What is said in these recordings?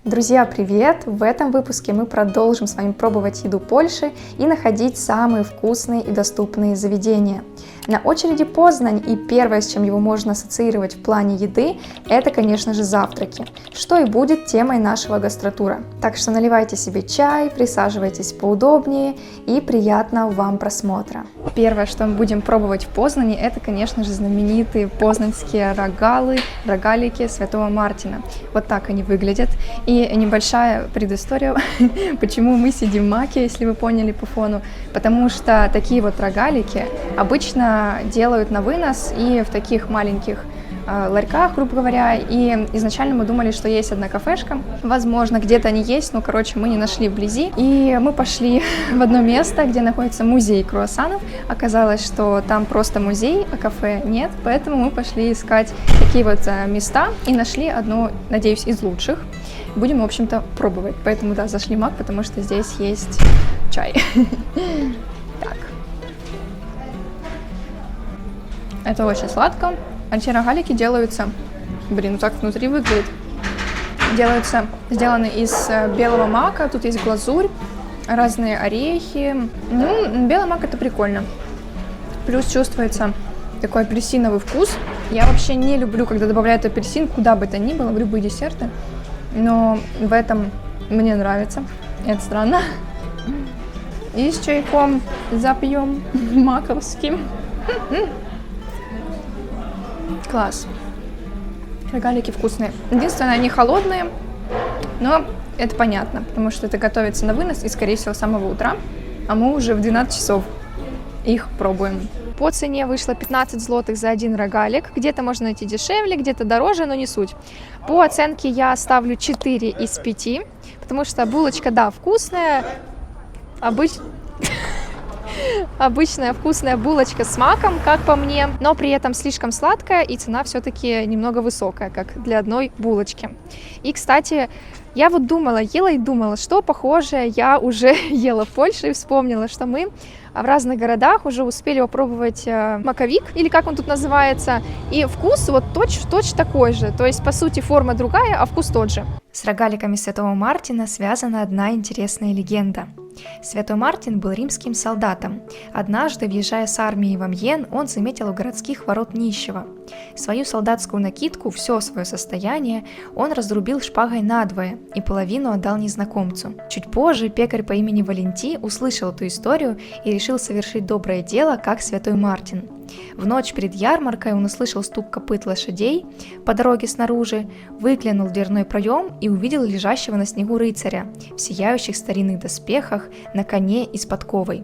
Друзья, привет! В этом выпуске мы продолжим с вами пробовать еду Польши и находить самые вкусные и доступные заведения. На очереди Познань, и первое, с чем его можно ассоциировать в плане еды, это, конечно же, завтраки, что и будет темой нашего гастротура. Так что наливайте себе чай, присаживайтесь поудобнее и приятного вам просмотра. Первое, что мы будем пробовать в Познани, это, конечно же, знаменитые познанские рогалики Святого Мартина. Вот так они выглядят. И небольшая предыстория, почему мы сидим в маке, если вы поняли по фону. Потому что такие вот рогалики обычно делают на вынос и в таких маленьких ларьках, грубо говоря, и изначально мы думали, что есть одна кафешка, возможно, где-то они есть, но, короче, мы не нашли вблизи, и мы пошли в одно место, где находится музей круассанов, оказалось, что там просто музей, а кафе нет, поэтому мы пошли искать такие вот места и нашли одно, надеюсь, из лучших. Будем, в общем-то, пробовать, поэтому, да, зашли в мак, потому что здесь есть чай. Так. Это очень сладко. Эти рогалики делаются, так внутри выглядит, сделаны из белого мака, тут есть глазурь, разные орехи. Ну, белый мак это прикольно. Плюс чувствуется такой апельсиновый вкус. Я вообще не люблю, когда добавляют апельсин, куда бы то ни было, в любые десерты. Но в этом мне нравится. Это странно. И с чайком запьем маковским. Класс. Рогалики вкусные. Единственное, они холодные, но это понятно, потому что это готовится на вынос и, скорее всего, с самого утра, а мы уже в 12 часов их пробуем. По цене вышло 15 злотых за один рогалик. Где-то можно найти дешевле, где-то дороже, но не суть. По оценке я ставлю 4 из 5, потому что булочка, да, вкусная, обычная вкусная булочка с маком, как по мне, но при этом слишком сладкая, и цена все-таки немного высокая, как для одной булочки. И, кстати, я вот ела и думала, что похожее я уже ела в Польше, и вспомнила, что мы в разных городах уже успели попробовать маковик, или как он тут называется, и вкус вот точь-в-точь такой же, то есть, по сути, форма другая, а вкус тот же. С рогаликами Святого Мартина связана одна интересная легенда. Святой Мартин был римским солдатом. Однажды, въезжая с армией в Амьен, он заметил у городских ворот нищего. Свою солдатскую накидку, все свое состояние, он разрубил шпагой надвое и половину отдал незнакомцу. Чуть позже пекарь по имени Валенти услышал эту историю и решил совершить доброе дело, как Святой Мартин. В ночь перед ярмаркой он услышал стук копыт лошадей по дороге снаружи, выглянул в дверной проем и увидел лежащего на снегу рыцаря в сияющих старинных доспехах на коне и с подковой.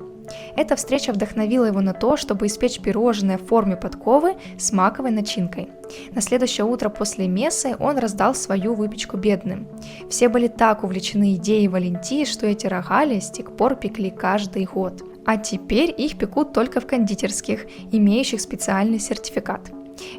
Эта встреча вдохновила его на то, чтобы испечь пирожное в форме подковы с маковой начинкой. На следующее утро после мессы он раздал свою выпечку бедным. Все были так увлечены идеей Валенти, что эти рогали с тех пор пекли каждый год. А теперь их пекут только в кондитерских, имеющих специальный сертификат.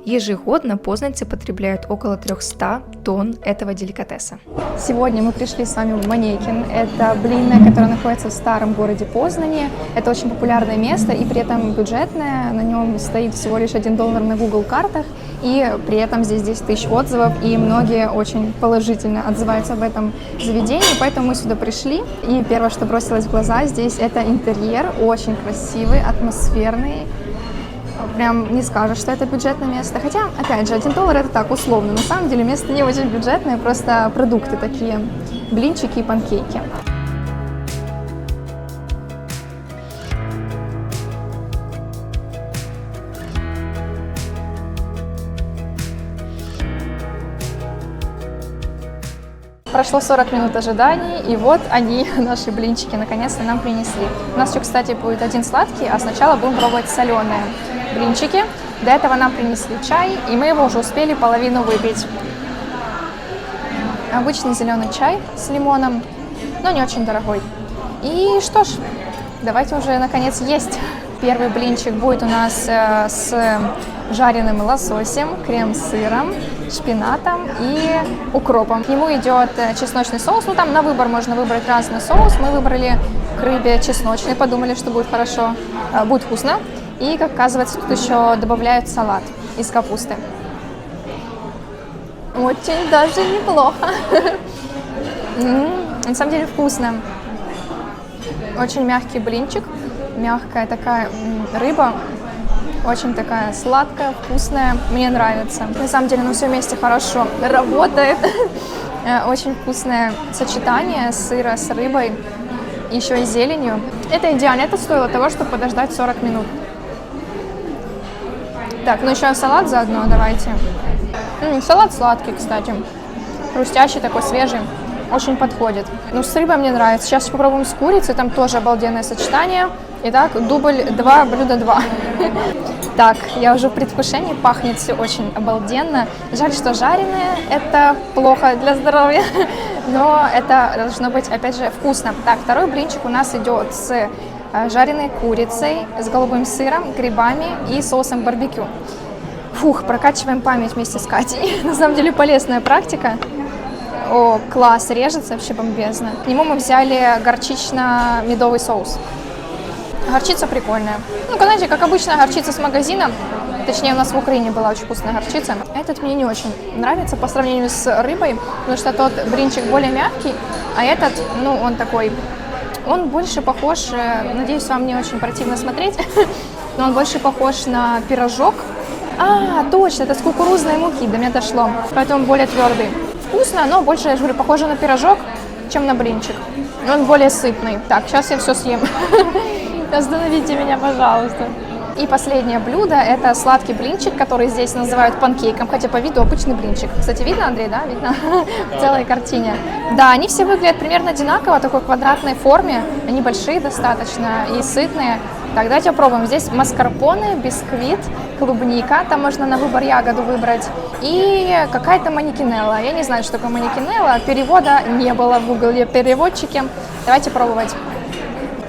Ежегодно познанцы потребляют около 300 тонн этого деликатеса. Сегодня мы пришли с вами в Манекин. Это блинная, которая находится в старом городе Познани. Это очень популярное место и при этом бюджетное. На нем стоит всего лишь $1 на Google картах. И при этом здесь 10 тысяч отзывов, и многие очень положительно отзываются об этом заведении, поэтому мы сюда пришли. И первое, что бросилось в глаза здесь, это интерьер, очень красивый, атмосферный. Прям не скажешь, что это бюджетное место. Хотя, опять же, $1 это так, условно. На самом деле место не очень бюджетное, просто продукты такие, блинчики и панкейки. Прошло 40 минут ожиданий, и вот они, наши блинчики, наконец-то нам принесли. У нас еще, кстати, будет один сладкий, а сначала будем пробовать соленые блинчики. До этого нам принесли чай, и мы его уже успели половину выпить. Обычный зеленый чай с лимоном, но не очень дорогой. И что ж, давайте уже, наконец, есть. Первый блинчик будет у нас с жареным лососем, крем-сыром, шпинатом и укропом. К нему идет чесночный соус. Ну, там на выбор можно выбрать разный соус. Мы выбрали к рыбе чесночный, подумали, что будет хорошо, будет вкусно. И, как оказывается, тут еще добавляют салат из капусты. Очень даже неплохо. На самом деле вкусно. Очень мягкий блинчик, мягкая такая рыба, очень такая сладкая, вкусная, мне нравится. На самом деле, все вместе хорошо работает. Очень вкусное сочетание сыра с рыбой, еще и зеленью. Это идеально, это стоило того, чтобы подождать 40 минут. Так, ну еще салат заодно давайте. Салат сладкий, кстати. Хрустящий такой, свежий. Очень подходит. Ну, с рыбой мне нравится. Сейчас попробуем с курицей, там тоже обалденное сочетание. Итак, дубль 2, блюдо 2. Так, я уже в предвкушении, пахнет все очень обалденно. Жаль, что жареное, это плохо для здоровья, но это должно быть, опять же, вкусно. Так, второй блинчик у нас идет с жареной курицей, с голубым сыром, грибами и соусом барбекю. Фух, прокачиваем память вместе с Катей. На самом деле полезная практика. О, класс, режется вообще бомбезно. К нему мы взяли горчично-медовый соус. Горчица прикольная. Ну, знаете, как обычная горчица с магазина. Точнее, у нас в Украине была очень вкусная горчица. Этот мне не очень нравится по сравнению с рыбой, потому что тот блинчик более мягкий, а этот, ну, он такой... Он больше похож, надеюсь, вам не очень противно смотреть, но он больше похож на пирожок. А, точно, это с кукурузной муки, до меня дошло. Поэтому более твердый. Вкусно, но больше, я же говорю, похоже на пирожок, чем на блинчик. Он более сытный. Так, сейчас я все съем. Остановите меня, пожалуйста. И последнее блюдо – это сладкий блинчик, который здесь называют панкейком, хотя по виду обычный блинчик. Кстати, видно, Андрей, да? Видно в целой картине. Да, они все выглядят примерно одинаково, в такой квадратной форме. Они большие достаточно и сытные. Так, давайте попробуем. Здесь маскарпоне, бисквит, клубника, там можно на выбор ягоду выбрать, и какая-то манекинелла. Я не знаю, что такое манекинелла, перевода не было в Google переводчике. Давайте пробовать.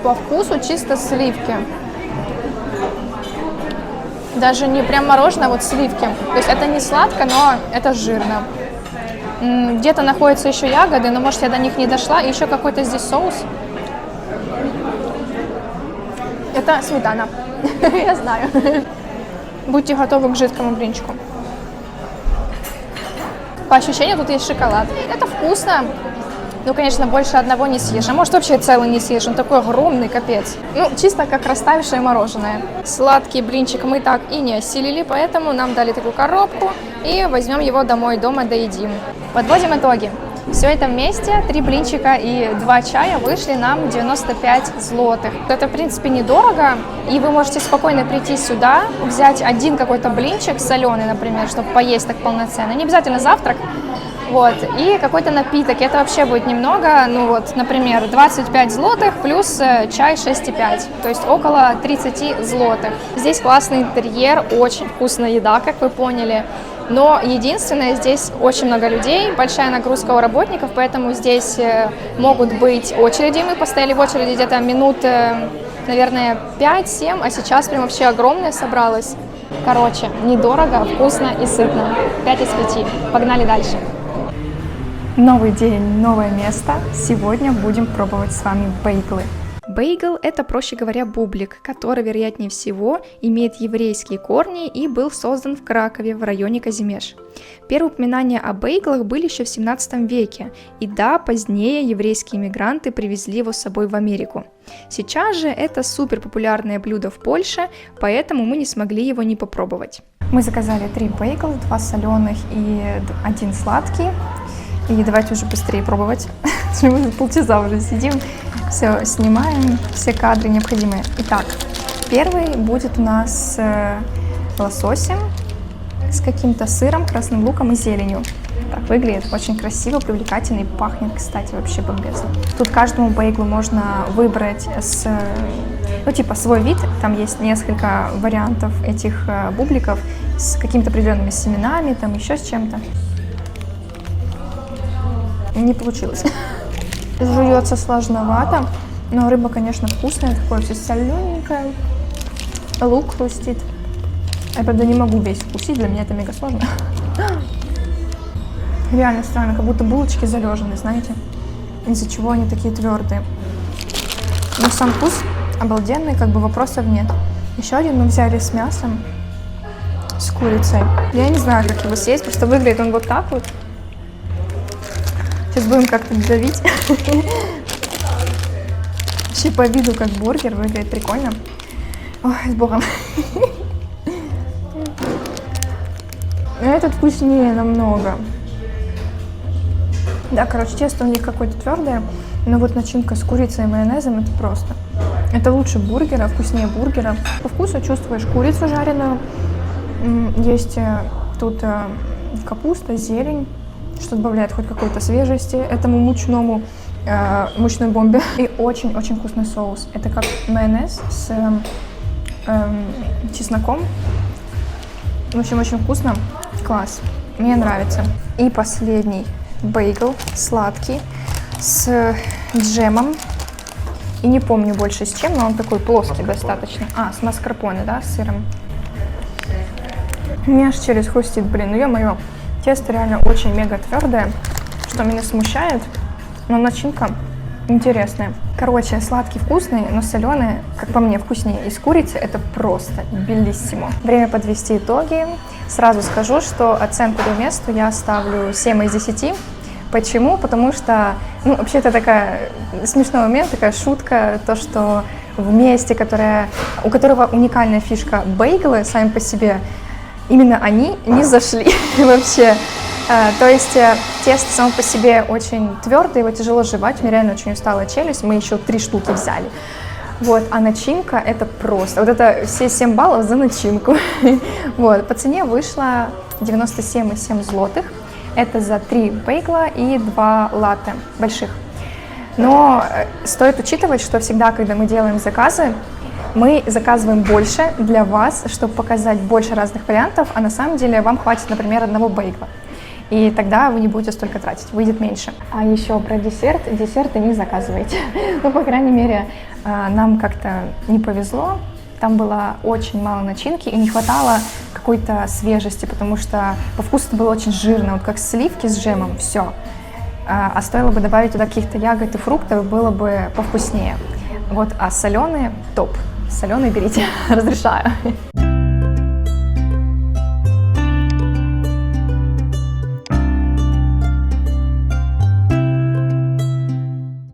По вкусу чисто сливки. Даже не прям мороженое, вот сливки. То есть это не сладко, но это жирно. Где-то находятся еще ягоды, но может я до них не дошла. И еще какой-то здесь соус. Это сметана. Я знаю. Будьте готовы к жидкому блинчику. По ощущению тут есть шоколад. Это вкусно. Ну, конечно, больше одного не съешь. А может, вообще целый не съешь. Он такой огромный, капец. Ну, чисто как растаявшее мороженое. Сладкий блинчик мы так и не осилили, поэтому нам дали такую коробку. И возьмем его домой, дома доедим. Подводим итоги. Все это вместе, 3 блинчика и 2 чая вышли нам 95 злотых. Это, в принципе, недорого. И вы можете спокойно прийти сюда, взять один какой-то блинчик соленый, например, чтобы поесть так полноценно. Не обязательно завтрак. Вот, и какой-то напиток, это вообще будет немного, ну вот, например, 25 злотых плюс чай 6,5, то есть около 30 злотых. Здесь классный интерьер, очень вкусная еда, как вы поняли, но единственное, здесь очень много людей, большая нагрузка у работников, поэтому здесь могут быть очереди, мы постояли в очереди где-то минут, наверное, 5-7, а сейчас прям вообще огромная собралась. Короче, недорого, вкусно и сытно. 5 из 5. Погнали дальше. Новый день, новое место. Сегодня будем пробовать с вами бейглы. Бейгл – это, проще говоря, бублик, который, вероятнее всего, имеет еврейские корни и был создан в Кракове в районе Казимеш. Первые упоминания о бейглах были еще в 17 веке, и да, позднее еврейские мигранты привезли его с собой в Америку. Сейчас же это супер популярное блюдо в Польше, поэтому мы не смогли его не попробовать. Мы заказали 3 бейгла, 2 соленых и 1 сладкий. И давайте уже быстрее пробовать. Мы полчаса уже сидим, все снимаем, все кадры необходимые. Итак, первый будет у нас лососем с каким-то сыром, красным луком и зеленью. Так выглядит очень красиво, привлекательно и пахнет, кстати, вообще бомбезно. Тут каждому бейглу можно выбрать свой вид. Там есть несколько вариантов этих бубликов с какими-то определенными семенами, там еще с чем-то. Не получилось. Жуется сложновато, но рыба, конечно, вкусная, такое все солененькое. Лук хрустит. Я, правда, не могу весь вкусить, для меня это мега сложно. Реально странно, как будто булочки залежены, знаете, из-за чего они такие твердые. Но сам вкус обалденный, как бы вопросов нет. Еще один мы взяли с мясом, с курицей. Я не знаю, как его съесть, просто выглядит он вот так вот. Сейчас будем как-то давить. Вообще по виду как бургер, выглядит прикольно. Ой, с богом. Этот вкуснее намного. Да, короче, тесто у них какое-то твердое, но вот начинка с курицей и майонезом это просто. Это лучше бургера, вкуснее бургера. По вкусу чувствуешь курицу жареную. Есть тут капуста, зелень, что добавляет хоть какой-то свежести этому мучной бомбе. И очень-очень вкусный соус. Это как майонез с чесноком. В общем, очень вкусно. Класс. Мне нравится. И последний бейгл сладкий с джемом. И не помню больше с чем, но он такой плоский достаточно. С маскарпоне, да, с сыром. У меня аж челюсть хрустит, блин, ну ё-моё. Тесто реально очень мега твердое, что меня смущает, но начинка интересная. Короче, сладкий вкусный, но соленый, как по мне, вкуснее из курицы. Это просто белиссимо. Время подвести итоги. Сразу скажу, что оценку до месту я ставлю 7 из 10. Почему? Потому что, вообще это такая смешной момент, такая шутка, то, что в месте, у которого уникальная фишка бейглы сами по себе, именно они не зашли вообще. То есть тесто само по себе очень твердое, его тяжело жевать, у меня реально очень устала челюсть, мы еще 3 штуки взяли. Вот, а начинка это просто, вот это все 7 баллов за начинку. Вот, по цене вышло 97,7 злотых. Это за 3 бейгла и 2 латте больших. Но стоит учитывать, что всегда, когда мы делаем заказы, мы заказываем больше для вас, чтобы показать больше разных вариантов, а на самом деле вам хватит, например, одного бейгла. И тогда вы не будете столько тратить, выйдет меньше. А еще про десерт. Десерты не заказывайте. По крайней мере, нам как-то не повезло. Там было очень мало начинки и не хватало какой-то свежести, потому что по вкусу это было очень жирно, вот как сливки с джемом, все. А стоило бы добавить туда каких-то ягод и фруктов, было бы повкуснее. Вот, а соленые топ. Соленые берите, разрешаю.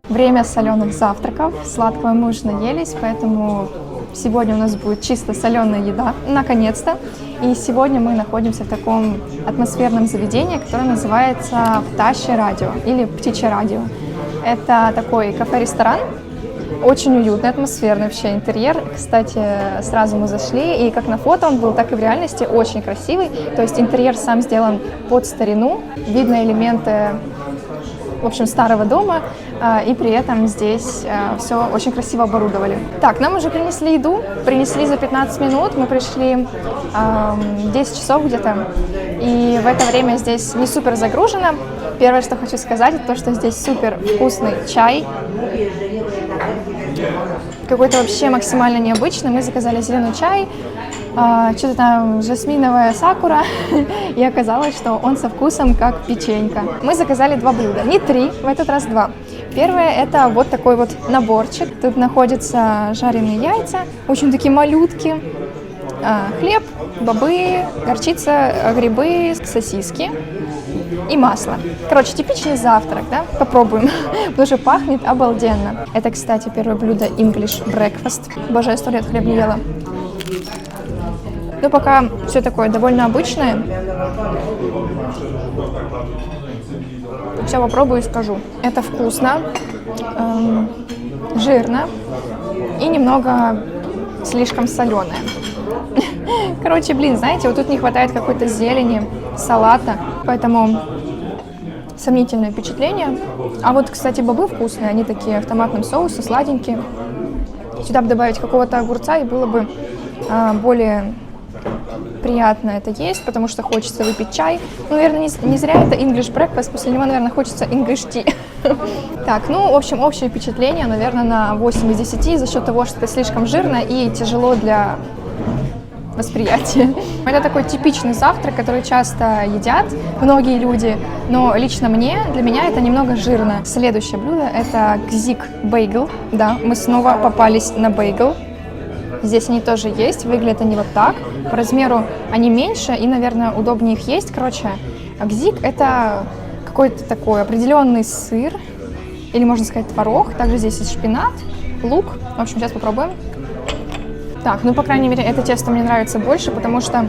Время соленых завтраков. Сладкого мы уже наелись, поэтому сегодня у нас будет чисто соленая еда, наконец-то. И сегодня мы находимся в таком атмосферном заведении, которое называется «Пташье радио» или «Птичье радио». Это такой кафе-ресторан, очень уютный, атмосферный вообще интерьер. Кстати, сразу мы зашли, и как на фото он был, так и в реальности очень красивый. То есть интерьер сам сделан под старину, видно элементы, в общем, старого дома, и при этом здесь все очень красиво оборудовали. Так, нам уже принесли еду, принесли за 15 минут, мы пришли 10 часов где-то, и в это время здесь не супер загружено. Первое, что хочу сказать, это то, что здесь супер вкусный чай, какой-то вообще максимально необычный. Мы заказали зеленый чай, что-то там жасминовая сакура, и оказалось, что он со вкусом как печенька. Мы заказали 2 блюда, не 3, в этот раз 2. Первое — это вот такой вот наборчик. Тут находятся жареные яйца, очень такие малютки, хлеб, бобы, горчица, грибы, сосиски и масло. Короче, типичный завтрак, да? Попробуем, потому что пахнет обалденно. Это, кстати, первое блюдо English Breakfast. Боже, я 100 лет хлеб не ела. Ну, пока все такое довольно обычное. Все попробую и скажу. Это вкусно, жирно и немного слишком соленое. Короче, блин, знаете, вот тут не хватает какой-то зелени, салата, поэтому сомнительное впечатление. А вот, кстати, бобы вкусные, они такие в томатном соусе, сладенькие. Сюда бы добавить какого-то огурца, и было бы более приятно это есть, потому что хочется выпить чай. Ну, наверное, не зря это English Breakfast, после него, наверное, хочется English Tea. Так, ну, в общем, общее впечатление, наверное, на 8 из 10 за счет того, что это слишком жирно и тяжело для восприятия. Это такой типичный завтрак, который часто едят многие люди, но лично для меня это немного жирно. Следующее блюдо — это гзик бейгл. Да, мы снова попались на бейгл. Здесь они тоже есть, выглядят они вот так. По размеру они меньше и, наверное, удобнее их есть. Короче, гзик — это какой-то такой определенный сыр, или можно сказать творог. Также здесь есть шпинат, лук. В общем, сейчас попробуем. Так, ну, по крайней мере, это тесто мне нравится больше, потому что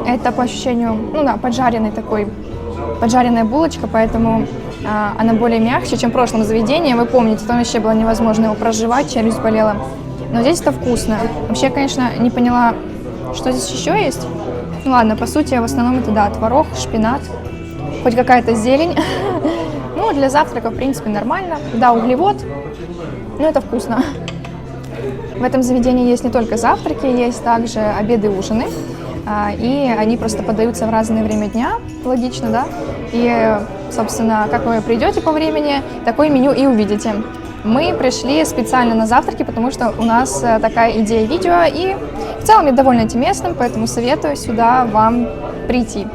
это по ощущению, ну да, поджаренная булочка, поэтому она более мягче, чем в прошлом заведении. Вы помните, там вообще было невозможно его прожевать, челюсть болела. Но здесь это вкусно. Вообще, я, конечно, не поняла, что здесь еще есть. Ну ладно, по сути, в основном это, да, творог, шпинат, хоть какая-то зелень. Ну, для завтрака, в принципе, нормально. Да, углевод, но это вкусно. В этом заведении есть не только завтраки, есть также обеды и ужины. И они просто подаются в разное время дня, логично, да? И, собственно, как вы придете по времени, такое меню и увидите. Мы пришли специально на завтраки, потому что у нас такая идея видео, и в целом я довольна этим местом, поэтому советую сюда вам прийти.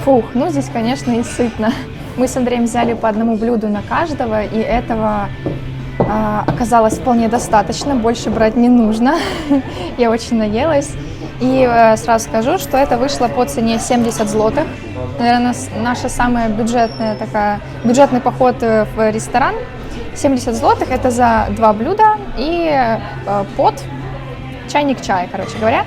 Фух, ну здесь, конечно, и сытно. Мы с Андреем взяли по одному блюду на каждого, и этого оказалось вполне достаточно, больше брать не нужно. Я очень наелась. И сразу скажу, что это вышло по цене 70 злотых. Наверное, наша самая бюджетный поход в ресторан. 70 злотых это за 2 блюда и чайник чая, короче говоря.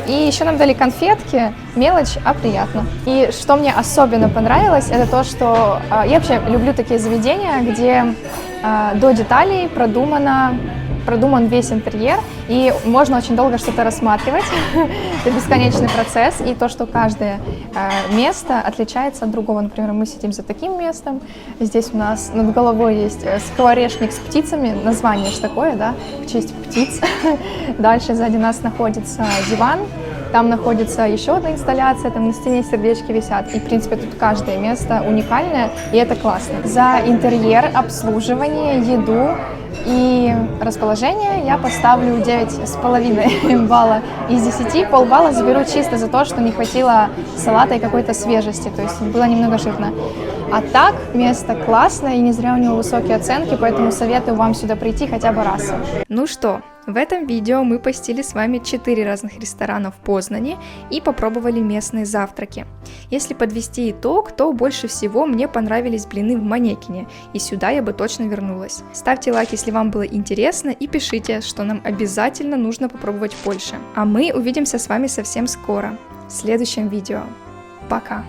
И еще нам дали конфетки, мелочь, а приятно. И что мне особенно понравилось, это то, что я вообще люблю такие заведения, где до деталей продуман весь интерьер, и можно очень долго что-то рассматривать. Это бесконечный процесс, и то, что каждое место отличается от другого. Например, мы сидим за таким местом, здесь у нас над головой есть скворечник с птицами, название же такое, да, в честь птиц. Дальше сзади нас находится диван, там находится еще одна инсталляция, там на стене сердечки висят, и, в принципе, тут каждое место уникальное, и это классно. За интерьер, обслуживание, еду и расположение я поставлю 9,5 балла из 10. Полбалла заберу чисто за то, что не хватило салата и какой-то свежести, то есть было немного жирно. А так, место классное, и не зря у него высокие оценки, поэтому советую вам сюда прийти хотя бы раз. Ну что, в этом видео мы посетили с вами 4 разных ресторана в Познане и попробовали местные завтраки. Если подвести итог, то больше всего мне понравились блины в Манекине, и сюда я бы точно вернулась. Ставьте лайк, если вам было интересно, и пишите, что нам обязательно нужно попробовать больше. А мы увидимся с вами совсем скоро, в следующем видео. Пока!